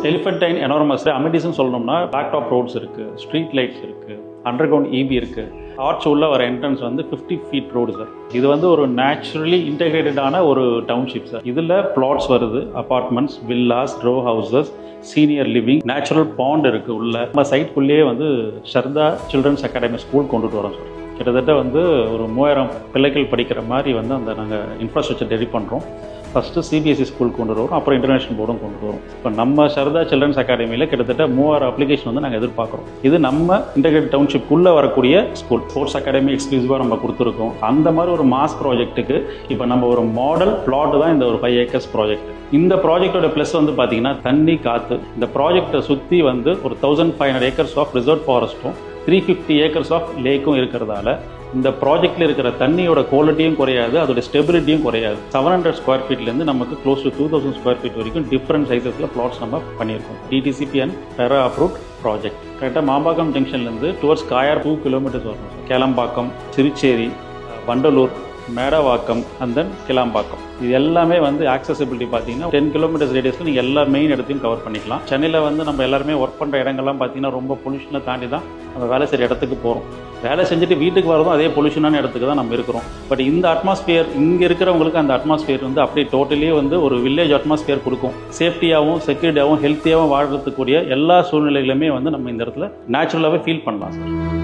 எலிஃபென்டைன் enormous அமெனிட்டிஸ்னு சொல்லணும்னா back top roads இருக்குது, street lights இருக்குது, அண்டர் கிரவுண்ட் இபி இருக்குது. ஆர்ச் உள்ள வர என்ட்ரன்ஸ் வந்து 50 ஃபீட் ரோடு சார். இது வந்து ஒரு நேச்சுரலி இன்டெகிரேட்டடான ஒரு டவுன்ஷிப் சார். இதில் பிளாட்ஸ் வருது, apartments, villas, row houses, senior living, natural pond இருக்குது உள்ள. நம்ம சைட்குள்ளேயே வந்து ஷர்தா சில்ட்ரன்ஸ் அகாடமி ஸ்கூல் கொண்டுட்டு வரோம் சார். கிட்டத்தட்ட வந்து ஒரு 3000 பிள்ளைகள் படிக்கிற மாதிரி வந்து அந்த நாங்கள் இன்ஃப்ராஸ்ட்ரக்சர் ரெடி பண்ணுறோம். ஃபஸ்ட்டு சிபிஎஸ்சி ஸ்கூல் கொண்டு வரோம், அப்புறம் இன்டர்நேஷனல் போர்டும் கொண்டு வரோம். இப்போ நம்ம சரதா சில்ட்ரன்ஸ் அகாடமியில் கிட்டத்தட்ட 3000 அப்ளிகேஷன் வந்து நாங்கள் எதிர்பார்க்குறோம். இது நம்ம இன்டெகிரேட்டட் டவுன்ஷிப்புக்குள்ளே வரக்கூடிய ஸ்கூல். ஸ்போர்ட்ஸ் அகாடமி எக்ஸ்க்ளூசிவாக நம்ம கொடுத்துருக்கோம். அந்த மாதிரி ஒரு மாஸ் ப்ராஜெக்ட்டுக்கு இப்போ நம்ம ஒரு மாடல் பிளாட் தான் இந்த ஒரு 5 ஏக்கர்ஸ் ப்ராஜெக்ட். இந்த ப்ராஜெக்டோட ப்ளஸ் வந்து பார்த்தீங்கன்னா தண்ணி, காற்று. இந்த ப்ராஜெக்டை சுற்றி வந்து ஒரு 1500 ஏக்கர்ஸ் ஆஃப் ரிசர்வ் ஃபாரஸ்ட்டும் 350 ஏக்கர்ஸ் ஆஃப் லேக்கும் இருக்கிறதால இந்த ப்ராஜெக்டில் இருக்கிற தண்ணியோட குவாலிட்டியும் குறையாது, அதோட ஸ்டெபிலிட்டியும் குறையாது. 700 ஸ்கொயர் ஃபீட்லேருந்து நமக்கு க்ளோஸ் டு 2000 ஸ்கொயர் ஃபீட் வரைக்கும் டிஃப்ரெண்ட் சைஸஸில் பிளாட்ஸ் நம்ம பண்ணியிருக்கோம். DTCP and ஃபெரா approved project. கரெக்டாக மாம்பாக்கம் ஜங்ஷன்லேருந்து டுவர்ட்ஸ் காயார் 2 கிலோமீட்டர்ஸ் வரும். Kelambakkam, Thirucherry, Vandalur, Medavakkam and then Kilambakkam. இது எல்லாமே வந்து ஆக்சசிபிலிட்டி பார்த்தீங்கன்னா 10 கிலோமீட்டர்ஸ் ரேடியஸில் நீங்கள் எல்லா மெயின் இடத்தையும் கவர் பண்ணிக்கலாம். சென்னையில் வந்து நம்ம எல்லாருமே ஒர்க் பண்ணுற இடங்கள்லாம் பார்த்தீங்கன்னா ரொம்ப பொல்யூஷனை தாண்டி தான் நம்ம வேலை செய்கிற இடத்துக்கு போகிறோம். வேலை செஞ்சுட்டு வீட்டுக்கு வரதும் அதே பொல்யூஷனான இடத்துக்கு தான் நம்ம இருக்கிறோம். பட் இந்த அட்மாஸ்பியர், இங்கே இருக்கிறவங்களுக்கு அந்த அட்மாஸ்பியர் வந்து அப்படியே டோட்டலியே வந்து ஒரு வில்லேஜ் அட்மாஸ்பியர் கொடுக்கும். சேஃப்டியாகவும், செக்யூரிட்டியாகவும், ஹெல்த்தியாகவும் வாழ்றதுக்கூடிய எல்லா சூழ்நிலைகளுமே வந்து நம்ம இந்த இடத்துல நேச்சுரலாகவே ஃபீல் பண்ணலாம் சார்.